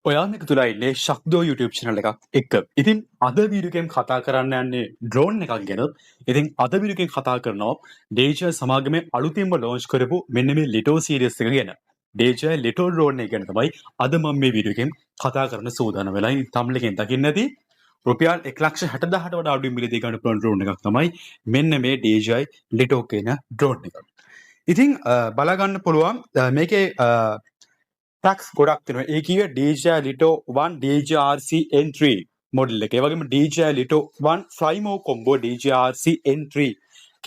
ඔයාම එකතුලා ඉන්නේ ශක්දෝ YouTube channel එකක් එක්ක. ඉතින් අද වීඩියෝ එකෙන් කතා කරන්න යන්නේ drone එකක් ගැන. ඉතින් අද වීඩියෝ එකෙන් කතා කරනවා DJI සමාගමේ අලුතින්ම launch කරපු මෙන්න මේ Lito series එක ගැන. DJI Lito drone එක ගැන තමයි අද මම මේ වීඩියෝ එකෙන් කතා කරන්න සූදානම් වෙලා ඉන්නේ. thumbnail එකෙන් දකින්න ඇති රුපියල් 1,60,000ට වඩා අඩු මිලදී ගන්න පුළුවන් drone එකක් තමයි මෙන්න මේ DJI Lito කියන drone එක. ඉතින් බලා ගන්න පුළුවන් මේකේ ටැක්ස් ගොඩක් තියෙනවා. ඒ කිව්වේ DJI Lito 1 DJI RC N3 model එක. ඒ වගේම DJI Lito 1 Flymo combo DJI RC N3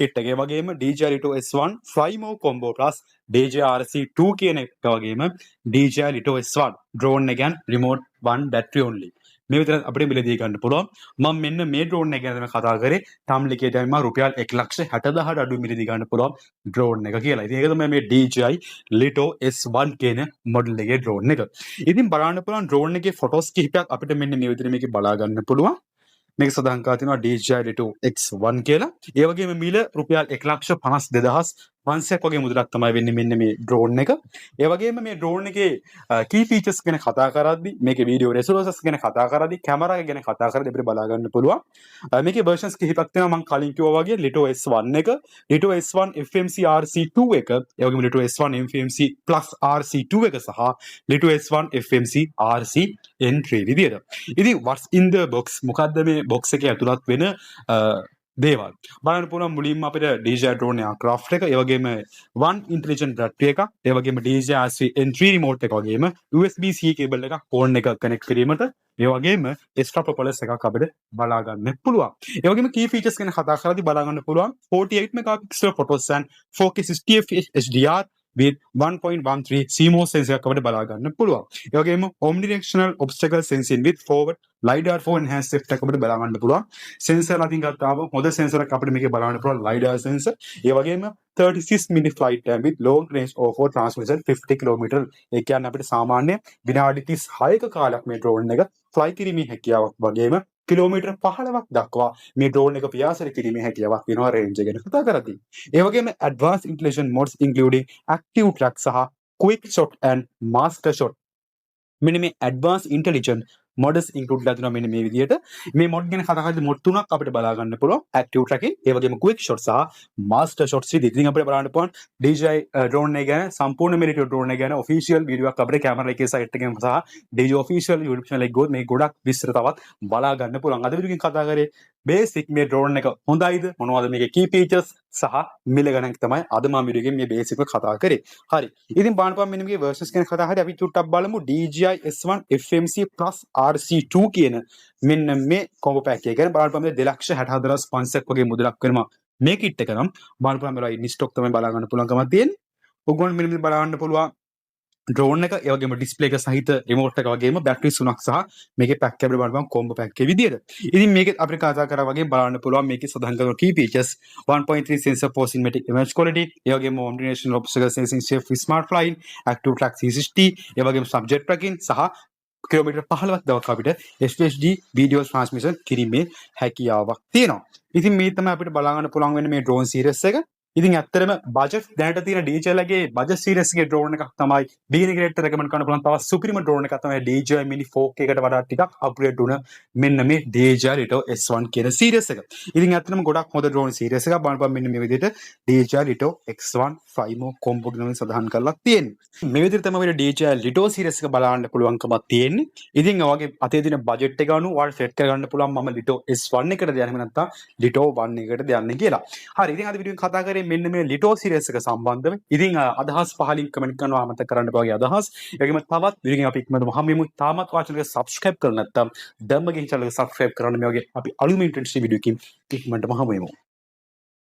kit එක. ඒ වගේම DJI Lito S1 Flymo combo plus DJI RC 2 කියන එක වගේම DJI Lito S1 drone එක ගැන remote one battery only. මේ විතර අපිට මිලදී ගන්න පුළුවන්. මම මෙන්න මේ drone එක ගැන තමයි කතා කරේ. thumbnail එකේ තමයි රුපියල් 1,60,000ට අඩු මිලදී ගන්න පුළුවන් drone එක කියලා. ඉතින් ඒක තමයි මේ DJI Lito S1 කියන මොඩල් එකේ drone එක. ඉතින් බලන්න පුළුවන් drone එකේ photos කිහිපයක් අපිට මෙන්න මේ විදිහට මේකේ බලා ගන්න පුළුවන්. මේක සඳහන් කරලා තියෙනවා DJI Lito X1 කියලා. ඒ වගේම මිල රුපියල් 1,52,500ක් වගේ මුදලක් තමයි වෙන්නේ මෙන්න මේ drone එක. ඒ වගේම මේ drone එකේ key features ගැන කතා කරද්දී මේකේ video resolutions ගැන කතා කරද්දී camera එක ගැන කතා කරද්දී අපිට බලා ගන්න පුළුවන්. මේකේ versions කිහිපයක් තියෙනවා මම කලින් කිව්වා වගේ Lito S1 එක, Lito S1 FMC RC2 එක, ඒ වගේම Lito S1 FMC Plus RC2 එක සහ Lito S1 FMC RC N3 විදියට. ඉතින් what's in the box මොකද්ද මේ box එකේ ඇතුළත් වෙන දේවල් බලන්න පුළුවන්. මුලින්ම අපිට DJI drone aircraft එක, ඒ වගේම one intelligent battery එකක්, ඒ වගේම DJI RC N3 remote එක වගේම USB-C cable එකක් phone එක connect කිරීමට, ඒ වගේම extra propellers එකක් අපිට බලා ගන්න පුළුවන්. ඒ වගේම key features ගැන කතා කරද්දී බලා ගන්න පුළුවන් 48 megapixel photos and 4K 60fps HDR with 1.13 CMOS sensor එකක් අපිට බලා ගන්න පුළුවන්. ඒ වගේම omnidirectional obstacle sensing with forward LiDAR for enhanced safety එකක් අපිට බලා ගන්න පුළුවන්. sensor අතින් ගත්තාම හොඳ sensor එකක් අපිට මේකේ බලා ගන්න පුළුවන් LiDAR sensor. ඒ වගේම 36 minute flight time with long range O4 transmission 50 km. ඒ කියන්නේ අපිට සාමාන්‍ය විනාඩි 36ක කාලයක් මේ drone එක fly කිරීමේ හැකියාවක් වගේම කිලෝමීටර් 15ක් දක්වා මේ drone එක පියාසර කිරීමේ හැකියාවක් වෙනවා range එක ගැන කතා කරද්දී. ඒ වගේම advanced intelligent modes including active track සහ quick shot and master shot. මෙන්න මේ advanced intelligent modes include ලා දෙනවා මෙන්න මේ විදිහට. මේ mod ගැන කතා කරද්දී mod තුනක් අපිට බලා ගන්න පුළුවන්. active tracking, ඒ වගේම quick shot සහ master shots විදිහට. ඉතින් අපිට බලන්න පුළුවන් DJI drone එක ගැන සම්පූර්ණ මේ drone එක ගැන official video එකක් අපිට camera එකේ site එකෙන් සහ DJI official YouTube channel එකේ ගොත් මේ ගොඩක් විස්තර තවත් බලා ගන්න පුළුවන්. අද video එකෙන් කතා කරේ basic මේ drone එක හොඳයිද, මොනවද මේකේ key features සහ මිල ගණන් තමයි අද මම video එකෙන් මේ basic එක කතා කරේ. හරි. ඉතින් බලන්න මෙන්න මේකේ versions ගැන කතා කරලා අපි චුට්ටක් බලමු DJI S1 FMC Plus RC2 කියන මෙන්න මේ combo pack එක ගැන. බලන්න මේ 2,64,500ක් වගේ මුදලක් වෙනවා මේ kit එක නම්. බලන්න මේවා in stock තමයි බලා ගන්න පුළුවන්කමක් තියෙන්නේ. ඔයගොල්ලෝ මෙන්න බලා ගන්න පුළුවන් drone එක, ඒ වගේම display එක සහිත remote එක වගේම battery 3ක් සහ මේකේ pack එක අපිට බලන්න combo pack එකේ විදියට. ඉතින් මේකෙත් අපිට කතා කරා වගේ බලන්න පුළුවන් මේකේ සඳහන් කරන key features 1.3 sensor for cinematic image quality, ඒ වගේම omnidirectional obstacle sensing safe for smart flying, active track 360, ඒ වගේම subject tracking සහ කිලෝමීටර් 15ක් දක්වා අපිට FHD video transmission කිරීමේ හැකියාවක් තියෙනවා. ඉතින් මේ තමයි අපිට බලා ගන්න පුළුවන් වෙන්නේ මේ drone series එක. ඉතින් ඇත්තටම budget දැනට තියෙන DJI ලගේ budget series එකේ drone එකක් තමයි beginner grade recommend කරන්න පුළුවන්. තවත් supreme drone එකක් තමයි DJI Mini 4K එකට වඩා ටිකක් upgrade වුණ මෙන්න මේ DJI Lito S1 කියන series එක. ඉතින් ඇත්තටම ගොඩක් හොඳ drone series එකක්. බලන්න මෙන්න මේ විදිහට DJI Lito X1 Flymo combo එකෙන් සඳහන් කරලා තියෙන්නේ. මේ විදිහට තමයි අපිට DJI Lito series එක බලන්න පුළුවන්කමක් තියෙන්නේ. ඉතින් ඔයගේ අතේ තියෙන budget එක අනුව ඔයාලා set කරගන්න පුළුවන් මම Lito S1 එකටද යන්නේ නැත්නම් Lito 1 එකටද යන්නේ කියලා. හරි. ඉතින් අද වීඩියෝ එකෙන් කතා කරේ මෙන්න මේ Lito series එක සම්බන්ධව. ඉතින් අදහස් පහලින් කමෙන්ට් කරනවා අමතක කරන්න එපා වගේ අදහස්. ඒ වගේම තවත් වීඩියෝ එකකින් අපි ඉක්මනටම හම්බෙමු. තාමත් channel එක subscribe කරලා නැත්නම් ධම්මගෙන් channel එක subscribe කරන්න මේ වගේ අපි අලුත් interesting වීඩියෝ එකකින් ඉක්මනටම හම්බෙමු.